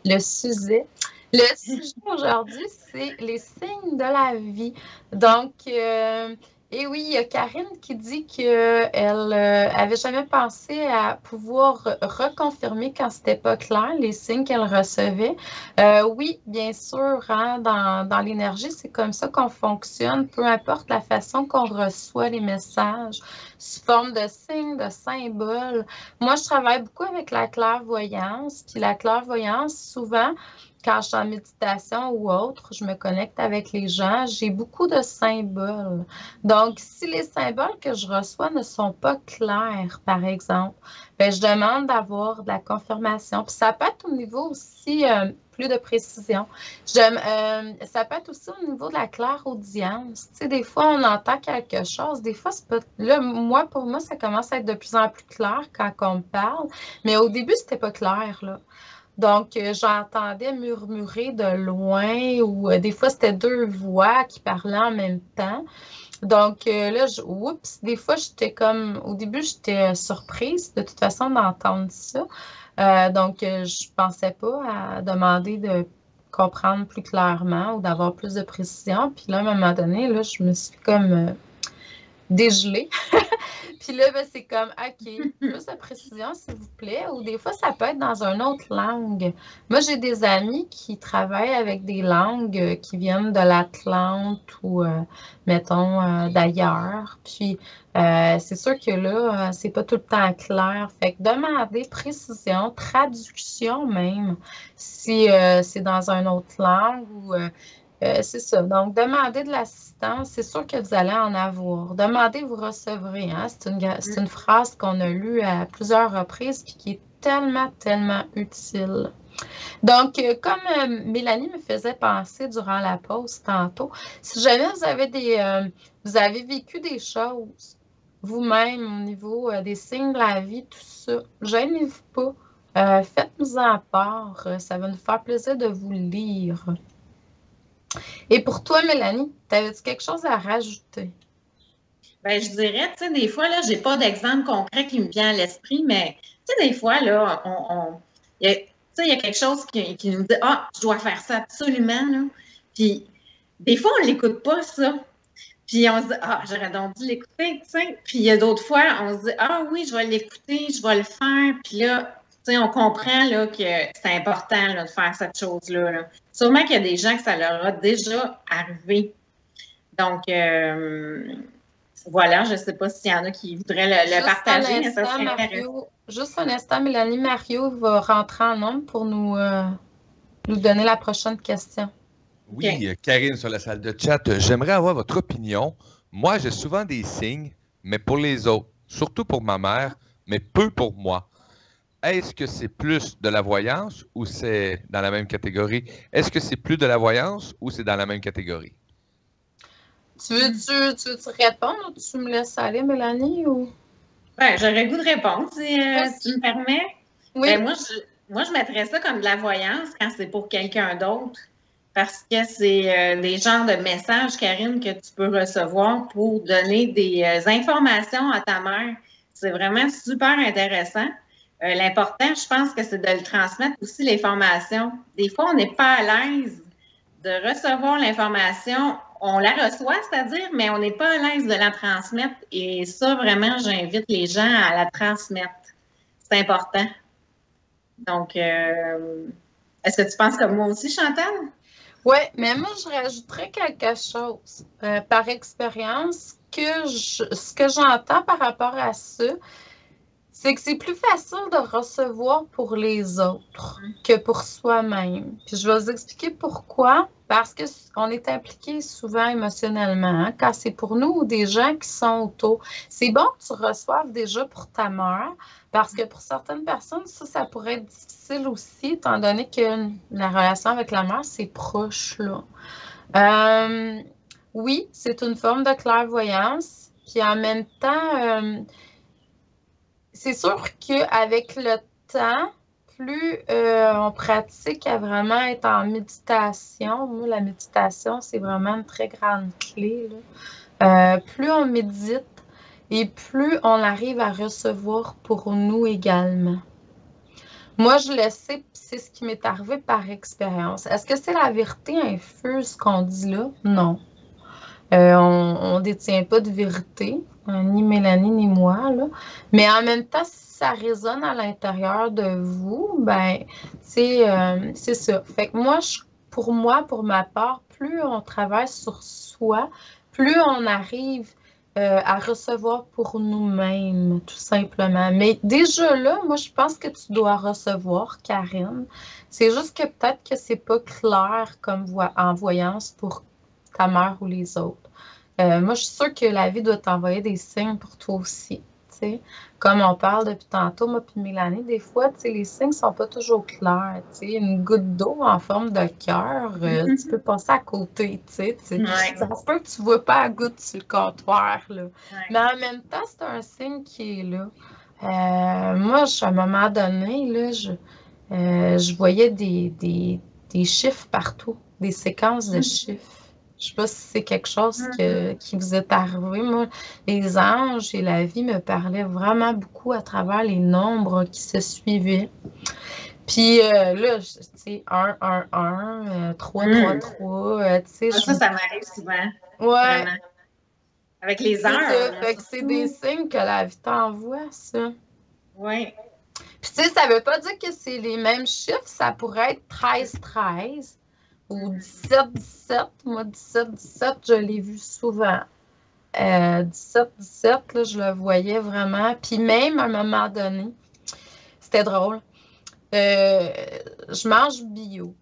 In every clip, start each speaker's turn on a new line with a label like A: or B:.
A: le sujet. Le sujet aujourd'hui, c'est les signes de la vie. Donc, et oui, il y a Karine qui dit qu'elle avait jamais pensé à pouvoir reconfirmer quand c'était pas clair les signes qu'elle recevait. Oui, bien sûr, hein, dans l'énergie, c'est comme ça qu'on fonctionne, peu importe la façon qu'on reçoit les messages, sous forme de signes, de symboles. Moi, je travaille beaucoup avec la clairvoyance, puis la clairvoyance, souvent, quand je suis en méditation ou autre, je me connecte avec les gens, j'ai beaucoup de symboles. Donc, si les symboles que je reçois ne sont pas clairs, par exemple, ben, je demande d'avoir de la confirmation. Puis ça peut être au niveau aussi plus de précision. Ça peut être aussi au niveau de la clairaudience. Tu sais, des fois, on entend quelque chose. Des fois, c'est pas... Là, moi, pour moi, ça commence à être de plus en plus clair quand on me parle. Mais au début, c'était pas clair, là. Donc, j'entendais murmurer de loin ou des fois, c'était deux voix qui parlaient en même temps. Donc, là, oups, des fois, j'étais comme, au début, j'étais surprise de toute façon d'entendre ça. Donc, je pensais pas à demander de comprendre plus clairement ou d'avoir plus de précision. Puis là, à un moment donné, là, je me suis comme dégelée. Puis là, ben, c'est comme, OK, plus de précision, s'il vous plaît. Ou des fois, ça peut être dans une autre langue. Moi, j'ai des amis qui travaillent avec des langues qui viennent de l'Atlante ou, mettons, d'ailleurs. Puis, c'est sûr que là, c'est pas tout le temps clair. Fait que demander précision, traduction même, si c'est dans une autre langue ou c'est ça. Donc, demandez de l'assistance, c'est sûr que vous allez en avoir. Demandez, vous recevrez. Hein? C'est une phrase qu'on a lue à plusieurs reprises puis qui est tellement, tellement utile. Donc, comme Mélanie me faisait penser durant la pause tantôt, si jamais vous avez vécu des choses vous-même au niveau des signes de la vie, tout ça, gênez-vous pas. Faites-nous en part. Ça va nous faire plaisir de vous lire. Et pour toi, Mélanie, t'avais-tu quelque chose à rajouter?
B: Ben, je dirais, tu sais, des fois, là, j'ai pas d'exemple concret qui me vient à l'esprit, mais, tu sais, des fois, là, tu sais, il y a quelque chose qui nous dit, ah, je dois faire ça absolument, là. Puis, des fois, on l'écoute pas, ça. Puis, on se dit, ah, j'aurais donc dû l'écouter, tu sais. Puis, il y a d'autres fois, on se dit, ah oui, je vais l'écouter, je vais le faire. Puis là, tu sais, on comprend, là, que c'est important, là, de faire cette chose-là, là. Sûrement qu'il y a des gens que ça leur a déjà arrivé. Donc, voilà, je ne sais pas s'il y en a qui voudraient le partager, mais ça serait intéressant.
A: Juste un instant, Mélanie, Mario va rentrer en nombre pour nous donner la prochaine question.
C: Oui,
B: Okay.
C: Karine sur la salle de chat, j'aimerais avoir votre opinion. Moi, j'ai souvent des signes, mais pour les autres, surtout pour ma mère, mais peu pour moi. Est-ce que c'est plus de la voyance ou c'est dans la même catégorie? Est-ce que c'est plus de la voyance ou c'est dans la même catégorie?
A: Tu veux-tu répondre ou tu me laisses aller, Mélanie? Ou...
B: Ben, j'aurais le goût de répondre, si tu me permets.
A: Oui.
B: Ben, moi, je mettrais ça comme de la voyance quand c'est pour quelqu'un d'autre. Parce que c'est les genres de messages, Karine, que tu peux recevoir pour donner des informations à ta mère. C'est vraiment super intéressant. L'important, je pense que c'est de le transmettre aussi, les formations. Des fois, on n'est pas à l'aise de recevoir l'information. On la reçoit, c'est-à-dire, mais on n'est pas à l'aise de la transmettre. Et ça, vraiment, j'invite les gens à la transmettre. C'est important. Donc, est-ce que tu penses comme moi aussi, Chantal?
A: Oui, mais moi, je rajouterais quelque chose. Par expérience, ce que j'entends par rapport à ça, c'est que c'est plus facile de recevoir pour les autres que pour soi-même. Puis je vais vous expliquer pourquoi. Parce qu'on est impliqué souvent émotionnellement, hein, quand c'est pour nous ou des gens qui sont autour. C'est bon que tu reçoives déjà pour ta mère, parce que pour certaines personnes, ça pourrait être difficile aussi, étant donné que la relation avec la mère, c'est proche, là. Oui, c'est une forme de clairvoyance, puis en même temps, c'est sûr qu'avec le temps, plus on pratique à vraiment être en méditation, moi, la méditation, c'est vraiment une très grande clé, là. Plus on médite et plus on arrive à recevoir pour nous également. Moi, je le sais, puis c'est ce qui m'est arrivé par expérience. Est-ce que c'est la vérité infuse ce qu'on dit là? Non. On ne détient pas de vérité, ni Mélanie ni moi, là. Mais en même temps, si ça résonne à l'intérieur de vous, ben, c'est ça. Fait que pour moi, pour ma part, plus on travaille sur soi, plus on arrive à recevoir pour nous-mêmes, tout simplement. Mais déjà là, moi, je pense que tu dois recevoir, Karine. C'est juste que peut-être que c'est pas clair comme en voyance pour ta mère ou les autres. Moi, je suis sûre que la vie doit t'envoyer des signes pour toi aussi. T'sais. Comme on parle depuis tantôt, moi puis Mélanie, des fois, les signes sont pas toujours clairs. T'sais. Une goutte d'eau en forme de cœur, tu peux passer à côté.
B: Ouais.
A: Ça se peut que tu vois pas la goutte sur le comptoir. Là.
B: Ouais.
A: Mais en même temps, c'est un signe qui est là. Moi, à un moment donné, là, je voyais des chiffres partout, des séquences de chiffres. Je ne sais pas si c'est quelque chose qui vous est arrivé. Moi, les anges et la vie me parlaient vraiment beaucoup à travers les nombres qui se suivaient. Puis là, tu sais, 1, 1, 1, 3, 3, 3, tu sais.
B: Ça m'arrive souvent.
A: Ouais.
B: Vraiment. Avec les heures.
A: Fait que c'est des signes que la vie t'envoie, ça.
B: Oui.
A: Puis tu sais, ça veut pas dire que c'est les mêmes chiffres. Ça pourrait être 13, 13. Ou 17, 17. Moi, 17, 17, je l'ai vu souvent. 17, 17, là, je le voyais vraiment. Puis même, à un moment donné, c'était drôle. Je mange bio.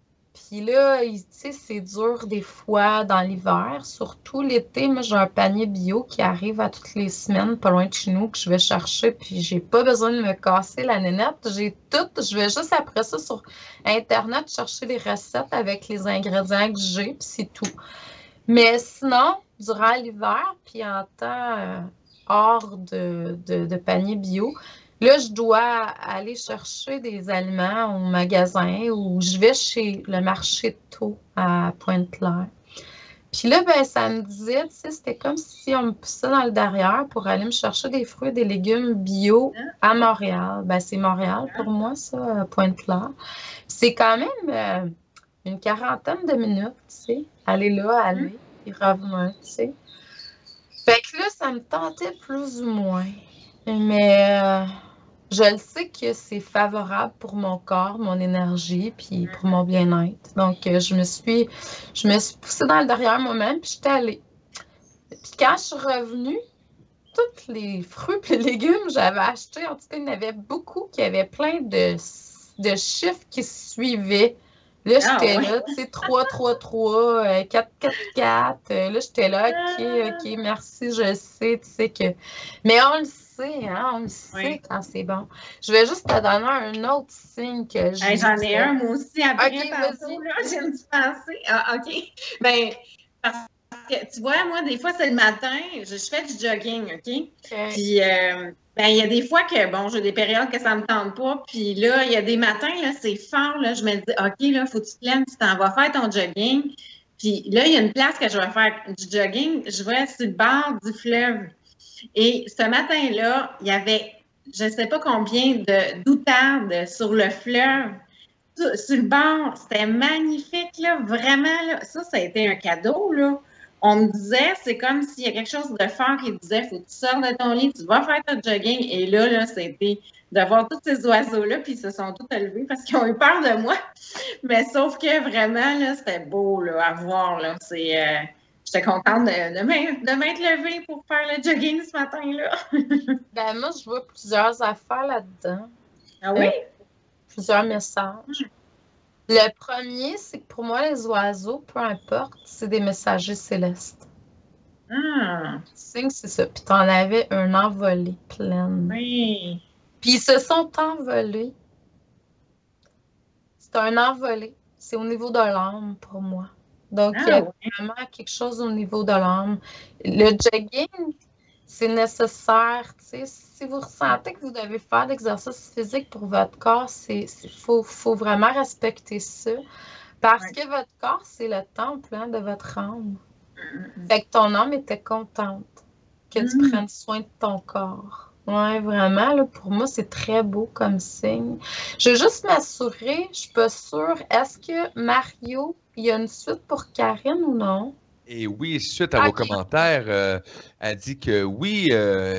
A: Puis là, tu sais, c'est dur des fois dans l'hiver. Surtout l'été, moi, j'ai un panier bio qui arrive à toutes les semaines, pas loin de chez nous, que je vais chercher. Puis j'ai pas besoin de me casser la nénette. J'ai tout. Je vais juste après ça sur Internet chercher les recettes avec les ingrédients que j'ai, puis c'est tout. Mais sinon, durant l'hiver, puis en temps hors de panier bio, là, je dois aller chercher des aliments au magasin ou je vais chez le marché de Thau à Pointe-Claire. Puis là, ben, ça me disait, tu sais, c'était comme si on me poussait dans le derrière pour aller me chercher des fruits et des légumes bio à Montréal. Ben, c'est Montréal pour moi, ça, Pointe-Claire. C'est quand même une quarantaine de minutes, tu sais, aller là, aller, puis revenir, tu sais. Fait que là, ça me tentait plus ou moins. Mais je le sais que c'est favorable pour mon corps, mon énergie, puis pour mon bien-être. Donc, je me suis poussée dans le derrière moi-même, puis j'étais allée. Puis quand je suis revenue, tous les fruits et les légumes que j'avais achetés, en tout cas, il y en avait beaucoup qui avaient plein de chiffres qui suivaient. Là, j'étais là, tu sais, 3, 3, 3, 4, 4, 4. Là, j'étais là, OK, merci, je sais, tu sais que... Mais on le sait, hein, on le sait quand c'est bon. Je vais juste te donner un autre signe que j'ai.
B: J'en ai un, moi aussi, après,
A: OK,
B: tantôt, là, j'ai une petite pensée. Ah, OK. Ben, parce que, tu vois, moi, des fois, c'est le matin, je fais du jogging, OK? Puis, ben, il y a des fois que, bon, j'ai des périodes que ça me tente pas, puis là, il y a des matins, là, c'est fort, là, je me dis, OK, là, faut que tu te lèves, tu t'en vas faire ton jogging. Puis là, il y a une place que je vais faire du jogging, je vais sur le bord du fleuve. Et ce matin-là, il y avait, je ne sais pas combien d'outardes sur le fleuve, sur le bord. C'était magnifique, là, vraiment, là. Ça a été un cadeau, là. On me disait, c'est comme s'il y a quelque chose de fort qui disait, faut que tu sors de ton lit, tu vas faire ton jogging. Et là, c'était de voir tous ces oiseaux-là, puis ils se sont tous élevés parce qu'ils ont eu peur de moi. Mais sauf que vraiment, là, c'était beau, là, à voir, là. J'étais contente de m'être levée pour faire le jogging ce matin-là.
A: Ben, moi, je vois plusieurs affaires là-dedans.
B: Ah oui?
A: Plusieurs messages. Le premier, c'est que pour moi, les oiseaux, peu importe, c'est des messagers célestes.
B: Ah.
A: Signe, c'est ça. Puis t'en avais un envolé pleine.
B: Oui.
A: Puis ils se sont envolés. C'est un envolé. C'est au niveau de l'âme pour moi. Donc, il y a vraiment quelque chose au niveau de l'âme. Le jogging, c'est nécessaire. Si vous ressentez que vous devez faire l'exercice physique pour votre corps, faut vraiment respecter ça. Parce que votre corps, c'est le temple de votre âme. Fait que ton âme était contente que tu prennes soin de ton corps. Oui, vraiment, là, pour moi, c'est très beau comme signe. Je veux juste m'assurer, je suis pas sûre, est-ce que Mario, il y a une suite pour Karine ou non?
C: Et oui, suite à vos
A: OK.
C: commentaires, elle dit que oui,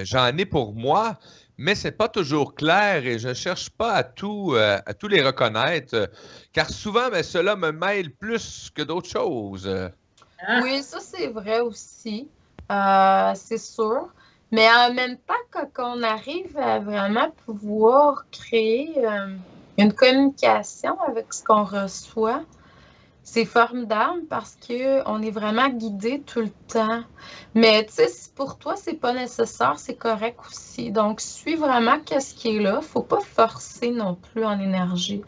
C: j'en ai pour moi, mais c'est pas toujours clair et je cherche pas à tous les reconnaître, car souvent, ben, cela me mêle plus que d'autres choses.
B: Ah,
A: Oui, ça c'est vrai aussi, c'est sûr. Mais en même temps, quand on arrive à vraiment pouvoir créer une communication avec ce qu'on reçoit, c'est formidable parce que on est vraiment guidé tout le temps. Mais tu sais, si pour toi, c'est pas nécessaire, c'est correct aussi. Donc, suis vraiment qu'est-ce qui est là. Faut pas forcer non plus en énergie.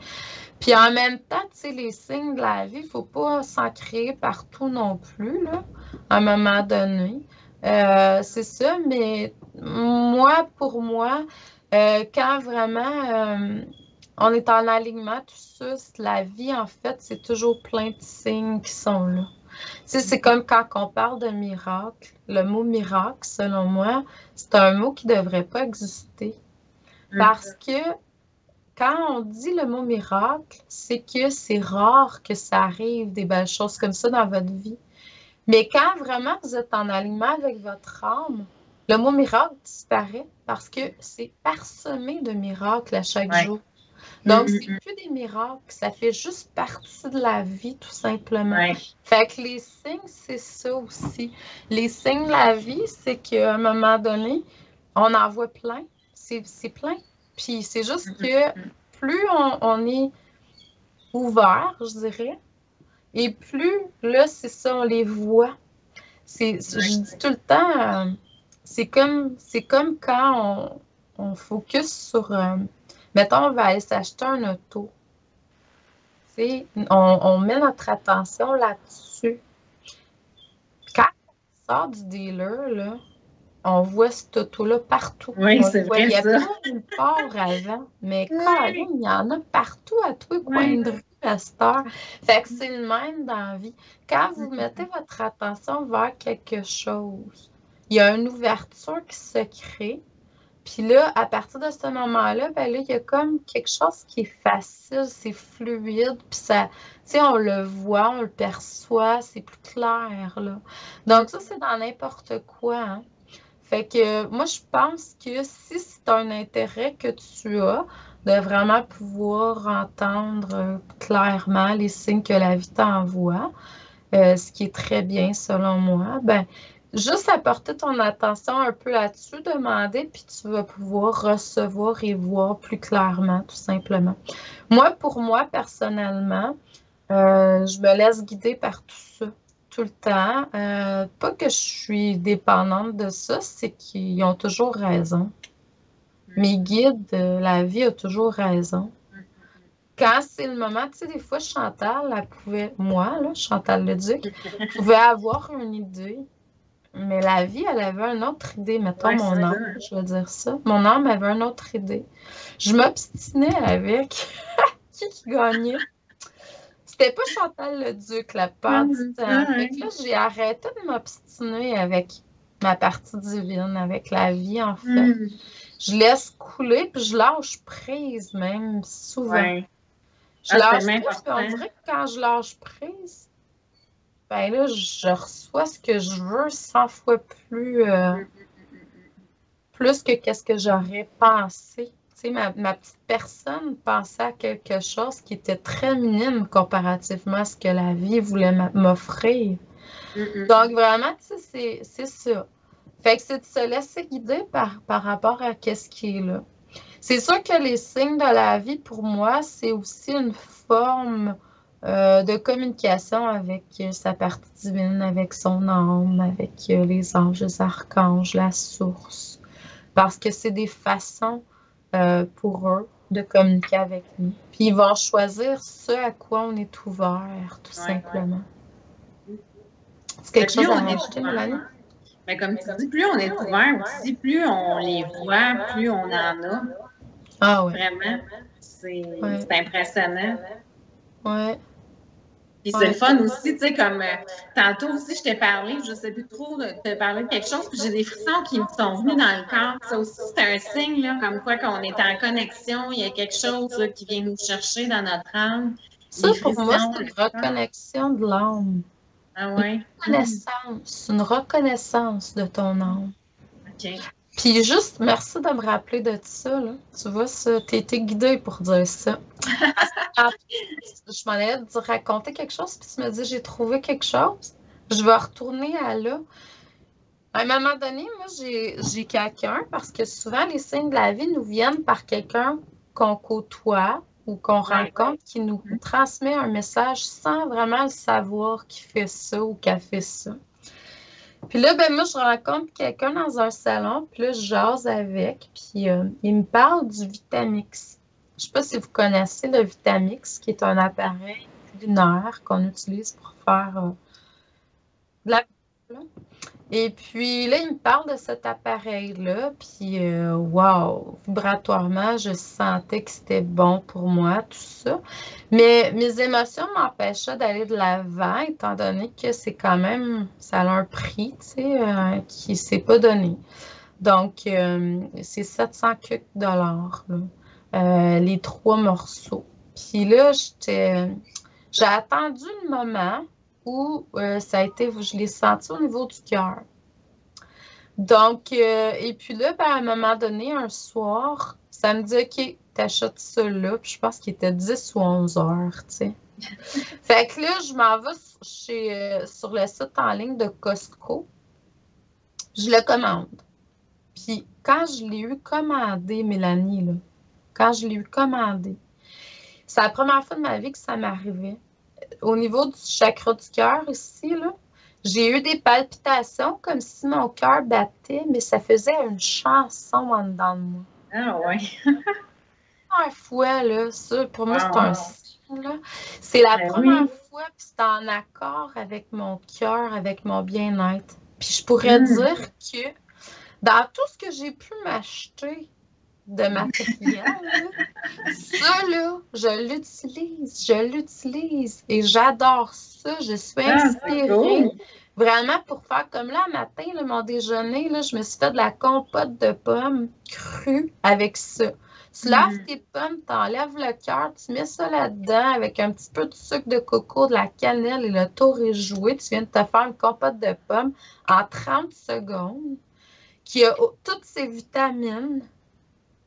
A: Puis en même temps, tu sais, les signes de la vie, il ne faut pas s'en créer partout non plus, là, à un moment donné. C'est ça, mais moi, pour moi, quand vraiment on est en alignement, tout ça, la vie, en fait, c'est toujours plein de signes qui sont là. Tu sais, c'est comme quand on parle de miracle. Le mot miracle, selon moi, c'est un mot qui ne devrait pas exister. Parce que quand on dit le mot miracle, c'est que c'est rare que ça arrive, des belles choses comme ça dans votre vie. Mais quand vraiment vous êtes en alignement avec votre âme, le mot miracle disparaît parce que c'est parsemé de miracles à chaque
B: ouais.
A: jour. Donc, c'est plus des miracles, ça fait juste partie de la vie, tout simplement.
B: Ouais.
A: Fait que les signes, c'est ça aussi. Les signes de la vie, c'est qu'à un moment donné, on en voit plein. C'est plein. Puis c'est juste que plus on est ouvert, je dirais, et plus, là, c'est ça, on les voit. Je dis tout le temps, c'est comme quand on focus sur, mettons, on va aller s'acheter un auto. Tu sais, on met notre attention là-dessus. Puis quand on sort du dealer, là, on voit cette auto-là partout.
B: Oui,
A: On
B: c'est
A: le
B: vrai
A: voyait
B: ça.
A: pas nulle part avant. Mais
B: Oui.
A: carrément, il y en a partout à tous les coins de rue à cette heure. Fait que c'est le même dans la vie. Quand vous mettez votre attention vers quelque chose, il y a une ouverture qui se crée. Puis là, à partir de ce moment-là, ben là, il y a comme quelque chose qui est facile, c'est fluide, puis ça, tu sais, on le voit, on le perçoit, c'est plus clair, là. Donc ça, c'est dans n'importe quoi, hein. Fait que moi, je pense que si c'est un intérêt que tu as de vraiment pouvoir entendre clairement les signes que la vie t'envoie, ce qui est très bien selon moi, ben juste apporter ton attention un peu là-dessus, demander, puis tu vas pouvoir recevoir et voir plus clairement, tout simplement. Moi, pour moi, personnellement, je me laisse guider par tout ça, tout le temps. Pas que je suis dépendante de ça, c'est qu'ils ont toujours raison. Mes guides, la vie a toujours raison. Quand c'est le moment, tu sais, des fois, Chantal, elle pouvait, moi, là, Chantal Leduc, pouvait avoir une idée, mais la vie, elle avait une autre idée. Mettons,
B: Ouais,
A: mon
B: c'est
A: âme, je vais dire ça. Mon âme avait une autre idée. Je m'obstinais avec qui gagnait. C'était pas Chantal Leduc la part du temps. Fait que là, j'ai arrêté de m'obstiner avec ma partie divine, avec la vie, en fait. Je laisse couler, puis je lâche prise, même, souvent.
B: Ouais.
A: Je
B: Ah, c'est
A: lâche
B: tellement
A: prise, puis on
B: important.
A: dirait que quand je lâche prise, ben là, je reçois ce que je veux 100 fois plus que qu'est-ce que j'aurais pensé. Tu sais, ma petite personne pensait à quelque chose qui était très minime comparativement à ce que la vie voulait m'offrir. Donc, vraiment, tu sais, c'est ça. Fait que c'est de se laisser guider par rapport à qu'est-ce qui est là. C'est sûr que les signes de la vie, pour moi, c'est aussi une forme de communication avec sa partie divine, avec son âme, avec les anges, les archanges, la source. Parce que c'est des façons pour eux de communiquer avec nous. Puis ils vont choisir ce à quoi on est ouvert, tout simplement. C'est quelque chose à rajouter, Mélanie?
B: Mais comme tu dis, plus on est ouvert aussi, plus on les voit, plus on en a.
A: Ah ouais.
B: Vraiment, c'est impressionnant.
A: Ouais.
B: Puis c'est le fun aussi, tu sais, comme tantôt aussi, je t'ai parlé, je ne sais plus trop, de te parler de quelque chose, puis j'ai des frissons qui me sont venus dans le corps. Ça aussi, c'est un signe, là, comme quoi qu'on est en connexion, il y a quelque chose là, qui vient nous chercher dans notre âme.
A: Ça, pour moi, c'est une reconnexion de l'âme.
B: Ah oui?
A: Une reconnaissance de ton âme.
B: OK.
A: Puis juste, merci de me rappeler de ça, là. Tu vois, t'as été guidée pour dire ça. Je m'en allais te raconter quelque chose, puis tu me dis, j'ai trouvé quelque chose. Je vais retourner à là. À un moment donné, moi, j'ai quelqu'un, parce que souvent, les signes de la vie nous viennent par quelqu'un qu'on côtoie ou qu'on rencontre, qui nous transmet un message sans vraiment le savoir qu'il fait ça ou qu'elle fait ça. Puis là, ben moi, je rencontre quelqu'un dans un salon, puis là, je jase avec, puis il me parle du Vitamix. Je ne sais pas si vous connaissez le Vitamix, qui est un appareil lunaire qu'on utilise pour faire de la... Et puis là, il me parle de cet appareil-là, puis wow, vibratoirement, je sentais que c'était bon pour moi, tout ça. Mais mes émotions m'empêchaient d'aller de l'avant, étant donné que c'est quand même, ça a un prix, tu sais, qui ne s'est pas donné. Donc, c'est 700 $ là, les 3 morceaux. Puis là, j'ai attendu le moment où ça a été, je l'ai senti au niveau du cœur. Donc, et puis là, ben, à un moment donné, un soir, ça me dit, OK, t'achètes ça là. Puis je pense qu'il était 10 ou 11 heures, tu sais. Fait que là, je m'en vais sur le site en ligne de Costco. Je le commande. Puis quand je l'ai eu commandé, Mélanie, là, quand je l'ai eu commandé, c'est la première fois de ma vie que ça m'arrivait. Au niveau du chakra du cœur ici, là, j'ai eu des palpitations comme si mon cœur battait, mais ça faisait une chanson en dedans de moi.
B: Ah oui.
A: Première fois, là, ça, pour moi, c'est un signe, là. C'est la première fois, puis c'est en accord avec mon cœur, avec mon bien-être. Puis je pourrais dire que dans tout ce que j'ai pu m'acheter de matériel, là, ça, là, je l'utilise et j'adore ça. Je suis inspirée vraiment pour faire comme là, matin, là, mon déjeuner, là, je me suis fait de la compote de pommes crue avec ça. Tu laves tes pommes, tu enlèves le cœur, tu mets ça là-dedans avec un petit peu de sucre de coco, de la cannelle et le tour est joué. Tu viens de te faire une compote de pommes en 30 secondes qui a toutes ces vitamines.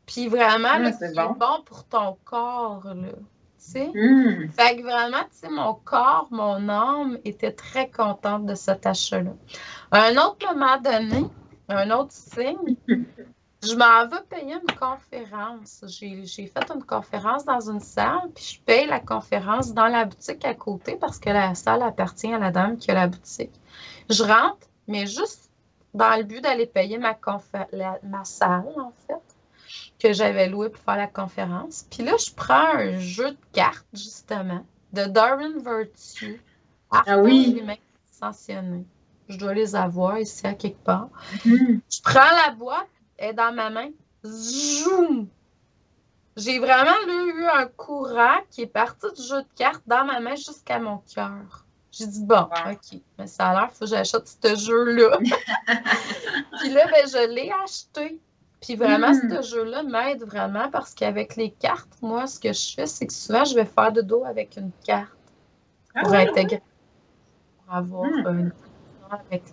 A: Puis vraiment, là, c'est bon pour ton corps, là, tu sais. Fait que vraiment, tu sais, mon corps, mon âme était très contente de cet achat-là. À un autre moment donné, un autre signe, je m'en vais payer une conférence. J'ai fait une conférence dans une salle, puis je paye la conférence dans la boutique à côté parce que la salle appartient à la dame qui a la boutique. Je rentre, mais juste dans le but d'aller payer ma salle, en fait, que j'avais loué pour faire la conférence. Puis là, je prends un jeu de cartes, justement, de Darren Virtue.
B: Ah oui?
A: Les mains ascensionnées. Je dois les avoir ici à quelque part. Je prends la boîte, elle est dans ma main. Zoom! J'ai vraiment eu un courant qui est parti du jeu de cartes dans ma main jusqu'à mon cœur. J'ai dit, bon, OK, mais ça a l'air, il faut que j'achète ce jeu-là. Puis là, ben, je l'ai acheté. Puis vraiment, ce jeu-là m'aide vraiment parce qu'avec les cartes, moi, ce que je fais, c'est que souvent, je vais faire de dos avec une carte pour intégrer, pour avoir une avec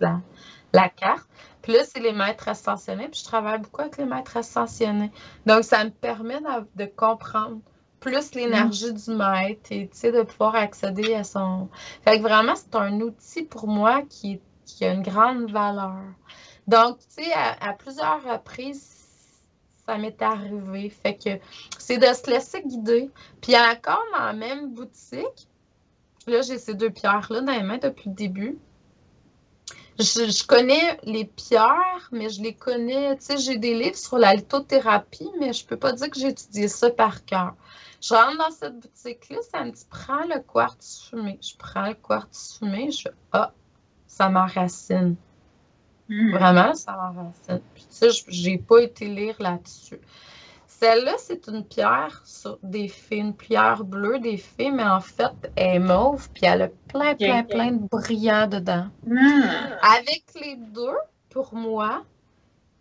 A: la carte. Puis là, c'est les maîtres ascensionnés. Puis je travaille beaucoup avec les maîtres ascensionnés. Donc, ça me permet de comprendre plus l'énergie du maître et, tu sais, de pouvoir accéder à son... Fait que vraiment, c'est un outil pour moi qui a une grande valeur. Donc, tu sais, à plusieurs reprises, ça m'est arrivé. Fait que c'est de se laisser guider. Puis encore dans la même boutique, là, j'ai ces 2 pierres-là dans les mains depuis le début. Je connais les pierres, mais je les connais, tu sais, j'ai des livres sur la lithothérapie, mais je peux pas dire que j'ai étudié ça par cœur. Je rentre dans cette boutique-là, ça me dit, prends le quartz fumé. Je prends le quartz fumé, je fais, ça m'enracine. Vraiment, ça m'enracine. Puis tu sais, j'ai pas été lire là-dessus. Celle-là, c'est une pierre sur des fées, une pierre bleue des fées, mais en fait, elle est mauve, puis elle a plein de brillants dedans. Avec les deux, pour moi,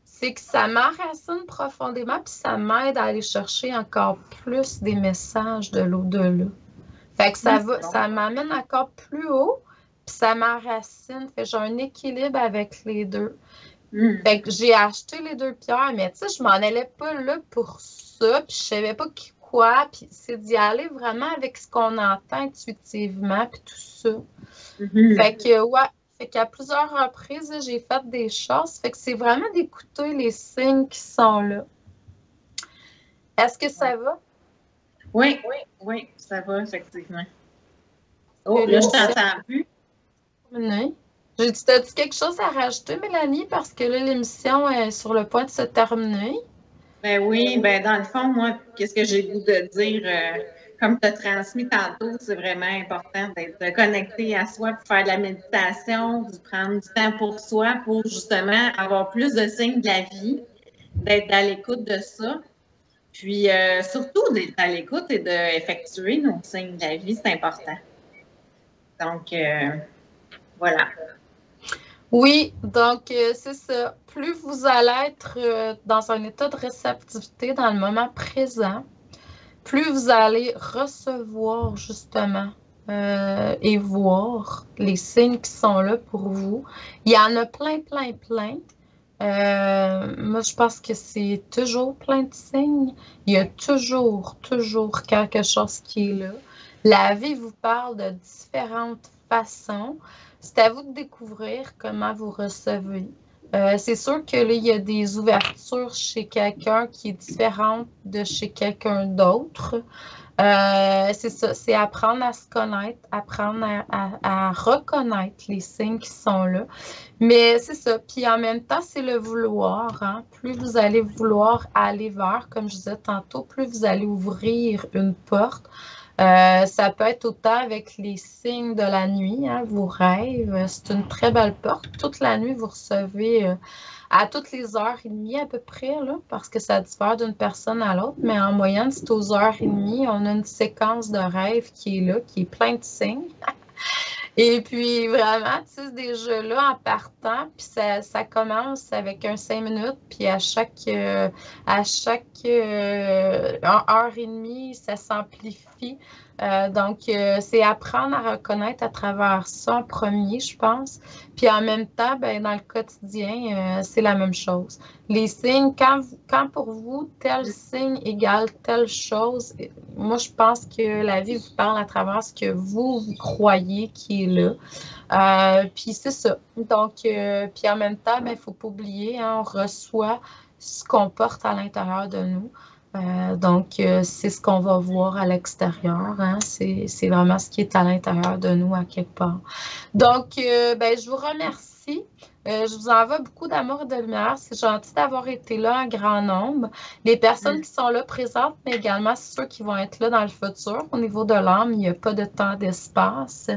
A: c'est que ça m'enracine profondément, puis ça m'aide à aller chercher encore plus des messages de l'au-delà. Fait que ça m'amène encore plus haut, puis ça m'enracine. Fait que j'ai un équilibre avec les deux. Fait que j'ai acheté les deux pierres, mais tu sais, je m'en allais pas là pour ça, puis je savais pas quoi, puis c'est d'y aller vraiment avec ce qu'on entend intuitivement, puis tout ça. Fait que, ouais, fait qu'à plusieurs reprises, j'ai fait des choses, fait que c'est vraiment d'écouter les signes qui sont là. Est-ce que ça va?
B: Oui, ça va, effectivement. Oh, là, je t'entends plus.
A: Non. T'as-tu quelque chose à rajouter, Mélanie? Parce que là, l'émission est sur le point de se terminer.
B: Ben oui, ben dans le fond, moi, qu'est-ce que j'ai le goût de dire, comme tu as transmis tantôt, c'est vraiment important d'être connecté à soi pour faire de la méditation, de prendre du temps pour soi, pour justement avoir plus de signes de la vie, d'être à l'écoute de ça. Puis surtout d'être à l'écoute et d'effectuer nos signes de la vie, c'est important. Donc, voilà.
A: Oui, donc c'est ça. Plus vous allez être dans un état de réceptivité dans le moment présent, plus vous allez recevoir justement et voir les signes qui sont là pour vous. Il y en a plein. Moi, je pense que c'est toujours plein de signes. Il y a toujours quelque chose qui est là. La vie vous parle de différentes façons. C'est à vous de découvrir comment vous recevez. C'est sûr que là, il y a des ouvertures chez quelqu'un qui est différente de chez quelqu'un d'autre. C'est ça, c'est apprendre à se connaître, apprendre à reconnaître les signes qui sont là. Mais c'est ça. Puis en même temps, c'est le vouloir. Hein? Plus vous allez vouloir aller vers, comme je disais tantôt, plus vous allez ouvrir une porte. Ça peut être autant avec les signes de la nuit, hein, vos rêves. C'est une très belle porte. Toute la nuit, vous recevez à toutes les heures et demie à peu près, là, parce que ça diffère d'une personne à l'autre. Mais en moyenne, c'est aux heures et demie. On a une séquence de rêves qui est là, qui est plein de signes. Et puis, vraiment, tu sais, déjà là, en partant, puis ça commence avec un 5 minutes, puis à chaque heure et demie, ça s'amplifie. Donc, c'est apprendre à reconnaître à travers ça en premier, je pense. Puis en même temps, ben, dans le quotidien, c'est la même chose. Les signes, quand pour vous, tel signe égale telle chose, moi, je pense que la vie vous parle à travers ce que vous croyez qui est là. Puis c'est ça. Donc, puis en même temps, il ne faut pas oublier, hein, on reçoit ce qu'on porte à l'intérieur de nous. Donc, c'est ce qu'on va voir à l'extérieur. Hein? C'est vraiment ce qui est à l'intérieur de nous, à quelque part. Donc, ben, je vous remercie. Je vous envoie beaucoup d'amour et de lumière. C'est gentil d'avoir été là en grand nombre. Les personnes qui sont là présentes, mais également ceux qui vont être là dans le futur. Au niveau de l'âme, il n'y a pas de temps, d'espace.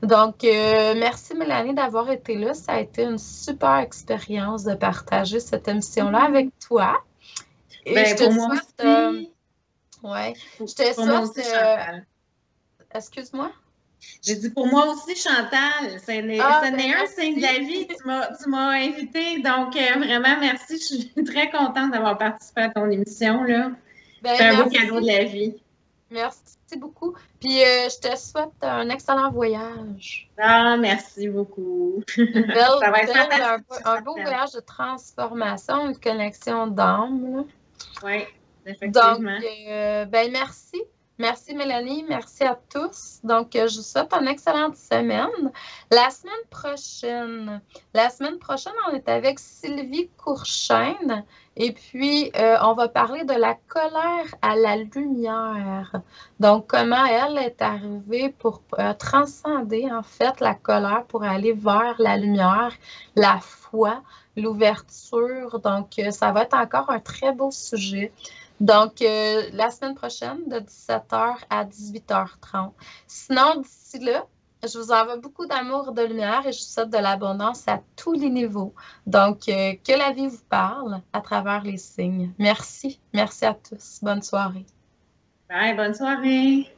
A: Donc, merci Mélanie d'avoir été là. Ça a été une super expérience de partager cette émission-là avec toi.
B: Et ben, je te souhaite...
A: ouais. Je te souhaite... Excuse-moi?
B: J'ai dit pour moi aussi, Chantal, ce n'est un signe de la vie. Tu m'as invitée. Donc, vraiment, merci. Je suis très contente d'avoir participé à ton émission. C'est un beau cadeau de la vie.
A: Merci beaucoup. Puis, je te souhaite un excellent voyage.
B: Ah, merci beaucoup.
A: Ça va être un beau voyage de transformation, une connexion d'âme.
B: Oui, effectivement.
A: Donc, ben merci. Merci Mélanie, merci à tous. Donc, je vous souhaite une excellente semaine. La semaine prochaine, on est avec Sylvie Courchaine et puis on va parler de la colère à la lumière. Donc, comment elle est arrivée pour transcender en fait la colère pour aller vers la lumière, la foi, l'ouverture. Donc, ça va être encore un très beau sujet. Donc, la semaine prochaine, de 17h à 18h30. Sinon, d'ici là, Je vous envoie beaucoup d'amour et de lumière et je vous souhaite de l'abondance à tous les niveaux. Donc, que la vie vous parle à travers les signes. Merci. Merci à tous. Bonne soirée.
B: Bye, bonne soirée.